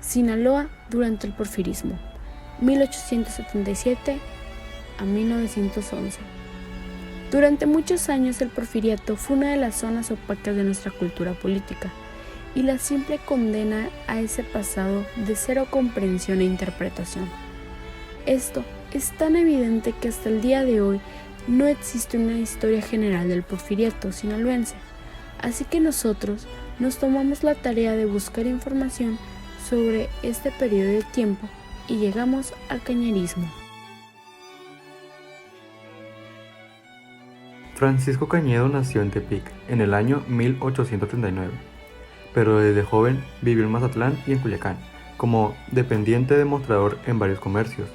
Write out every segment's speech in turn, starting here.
Sinaloa durante el porfirismo, 1877 a 1911. Durante muchos años el porfiriato fue una de las zonas opacas de nuestra cultura política, y la simple condena a ese pasado de cero comprensión e interpretación. Esto es tan evidente que hasta el día de hoy no existe una historia general del porfiriato sinaloense, así que nosotros nos tomamos la tarea de buscar información sobre este periodo de tiempo y llegamos al cañerismo. Francisco Cañedo nació en Tepic en el año 1839, pero desde joven vivió en Mazatlán y en Culiacán, como dependiente demostrador en varios comercios.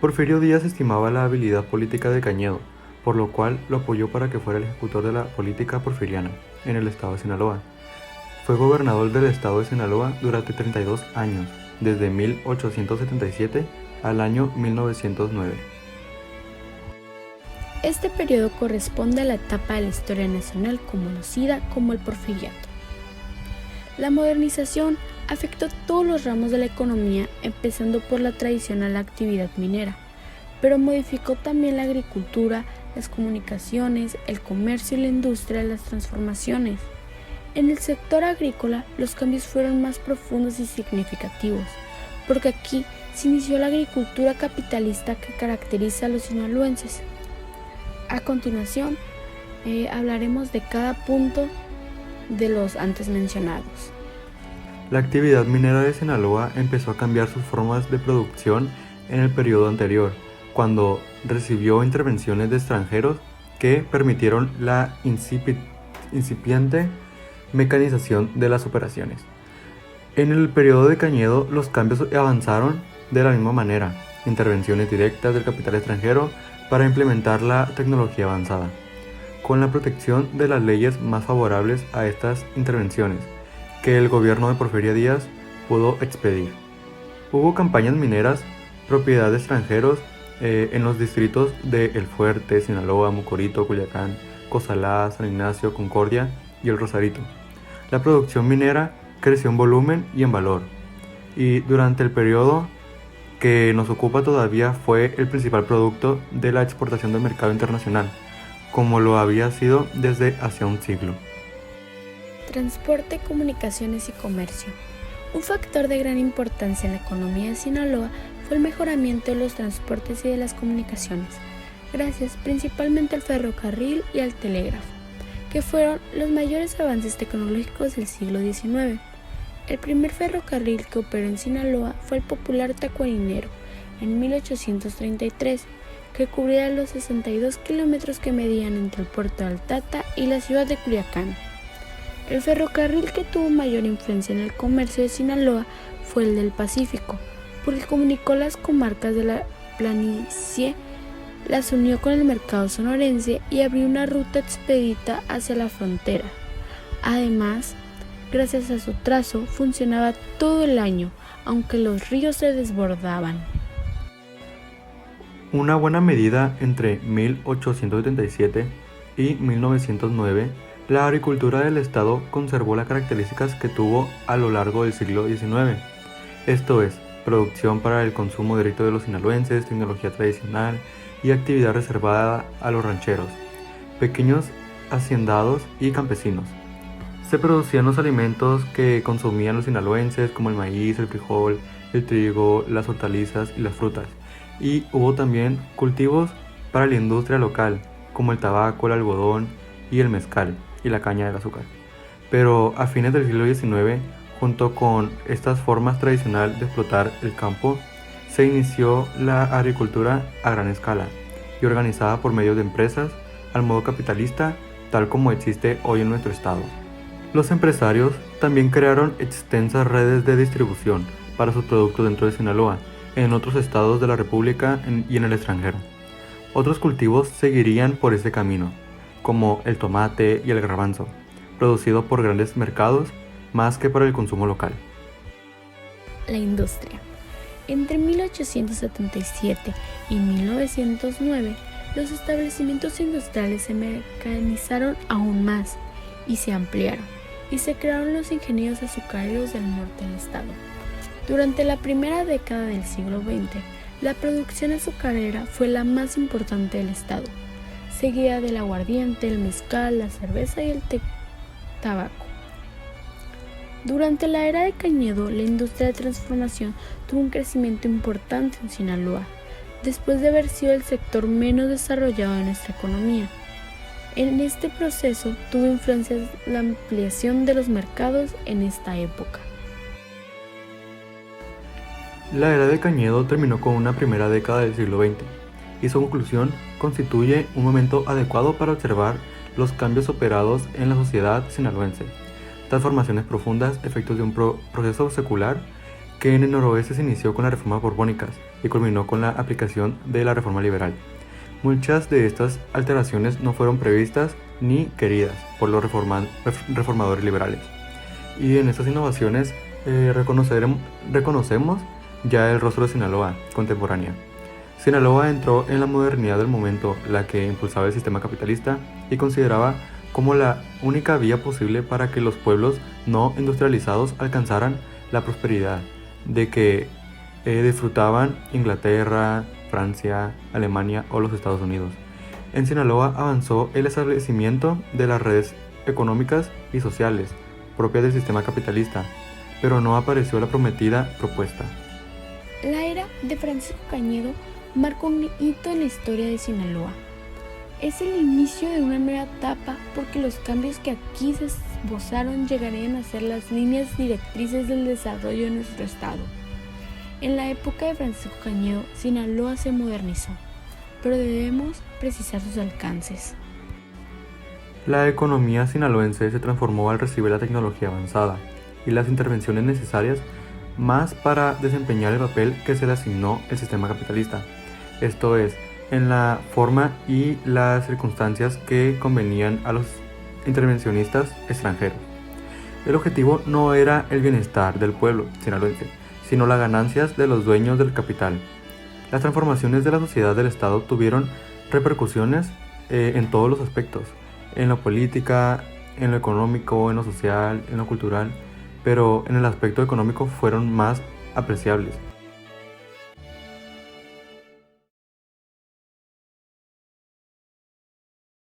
Porfirio Díaz estimaba la habilidad política de Cañedo, por lo cual lo apoyó para que fuera el ejecutor de la política porfiriana en el estado de Sinaloa. Fue gobernador del estado de Sinaloa durante 32 años, desde 1877 al año 1909. Este periodo corresponde a la etapa de la historia nacional conocida como el porfiriato. La modernización afectó todos los ramos de la economía, empezando por la tradicional actividad minera, pero modificó también la agricultura, las comunicaciones, el comercio y la industria, las transformaciones. En el sector agrícola, los cambios fueron más profundos y significativos, porque aquí se inició la agricultura capitalista que caracteriza a los sinaloenses. A continuación, hablaremos de cada punto de los antes mencionados. La actividad minera de Sinaloa empezó a cambiar sus formas de producción en el periodo anterior, cuando recibió intervenciones de extranjeros que permitieron la incipiente mecanización de las operaciones. En el periodo de Cañedo, los cambios avanzaron de la misma manera, intervenciones directas del capital extranjero para implementar la tecnología avanzada, con la protección de las leyes más favorables a estas intervenciones que el gobierno de Porfirio Díaz pudo expedir. Hubo campañas mineras, propiedad de extranjeros en los distritos de El Fuerte, Sinaloa, Mocorito, Culiacán, Cozalá, San Ignacio, Concordia y El Rosarito. La producción minera creció en volumen y en valor, y durante el periodo que nos ocupa todavía fue el principal producto de la exportación del mercado internacional, como lo había sido desde hace un siglo. Transporte, comunicaciones y comercio. Un factor de gran importancia en la economía de Sinaloa fue el mejoramiento de los transportes y de las comunicaciones, gracias principalmente al ferrocarril y al telégrafo, que fueron los mayores avances tecnológicos del siglo XIX. El primer ferrocarril que operó en Sinaloa fue el popular Tacuarinero, en 1833, que cubría los 62 kilómetros que medían entre el puerto de Altata y la ciudad de Culiacán. El ferrocarril que tuvo mayor influencia en el comercio de Sinaloa fue el del Pacífico, porque comunicó las comarcas de la planicie, las unió con el mercado sonorense y abrió una ruta expedita hacia la frontera. Además, gracias a su trazo, funcionaba todo el año, aunque los ríos se desbordaban. Una buena medida entre 1877 y 1909, la agricultura del estado conservó las características que tuvo a lo largo del siglo XIX. Esto es, producción para el consumo directo de los sinaloenses, tecnología tradicional y actividad reservada a los rancheros, pequeños haciendados y campesinos. Se producían los alimentos que consumían los sinaloenses, como el maíz, el frijol, el trigo, las hortalizas y las frutas. Y hubo también cultivos para la industria local, como el tabaco, el algodón y el mezcal y la caña del azúcar. Pero a fines del siglo XIX, junto con estas formas tradicionales de explotar el campo, se inició la agricultura a gran escala y organizada por medio de empresas al modo capitalista, tal como existe hoy en nuestro estado. Los empresarios también crearon extensas redes de distribución para sus productos dentro de Sinaloa, en otros estados de la República y en el extranjero. Otros cultivos seguirían por ese camino, como el tomate y el garbanzo, producido por grandes mercados más que para el consumo local. La industria. Entre 1877 y 1909, los establecimientos industriales se mecanizaron aún más y se ampliaron, y se crearon los ingenieros azucareros del norte del estado. Durante la primera década del siglo XX, la producción azucarera fue la más importante del estado, seguida del aguardiente, el mezcal, la cerveza y el tabaco. Durante la era de Cañedo, la industria de transformación tuvo un crecimiento importante en Sinaloa, después de haber sido el sector menos desarrollado de nuestra economía. En este proceso tuvo influencias la ampliación de los mercados en esta época. La era de Cañedo terminó con una primera década del siglo XX, y su conclusión constituye un momento adecuado para observar los cambios operados en la sociedad sinaloense, transformaciones profundas, efectos de un proceso secular que en el noroeste se inició con las reformas borbónicas y culminó con la aplicación de la reforma liberal. Muchas de estas alteraciones no fueron previstas ni queridas por los reformadores liberales, y en estas innovaciones reconocemos ya el rostro de Sinaloa contemporánea. Sinaloa entró en la modernidad del momento, la que impulsaba el sistema capitalista y consideraba como la única vía posible para que los pueblos no industrializados alcanzaran la prosperidad de que disfrutaban Inglaterra, Francia, Alemania o los Estados Unidos. En Sinaloa avanzó el establecimiento de las redes económicas y sociales propias del sistema capitalista, pero no apareció la prometida propuesta. La era de Francisco Cañedo marcó un hito en la historia de Sinaloa. Es el inicio de una nueva etapa porque los cambios que aquí se esbozaron llegarían a ser las líneas directrices del desarrollo de nuestro estado. En la época de Francisco Cañedo, Sinaloa se modernizó, pero debemos precisar sus alcances. La economía sinaloense se transformó al recibir la tecnología avanzada y las intervenciones necesarias más para desempeñar el papel que se le asignó el sistema capitalista, esto es, en la forma y las circunstancias que convenían a los intervencionistas extranjeros. El objetivo no era el bienestar del pueblo sinaloense, sino las ganancias de los dueños del capital. Las transformaciones de la sociedad del Estado tuvieron repercusiones en todos los aspectos, en la política, en lo económico, en lo social, en lo cultural, pero en el aspecto económico fueron más apreciables.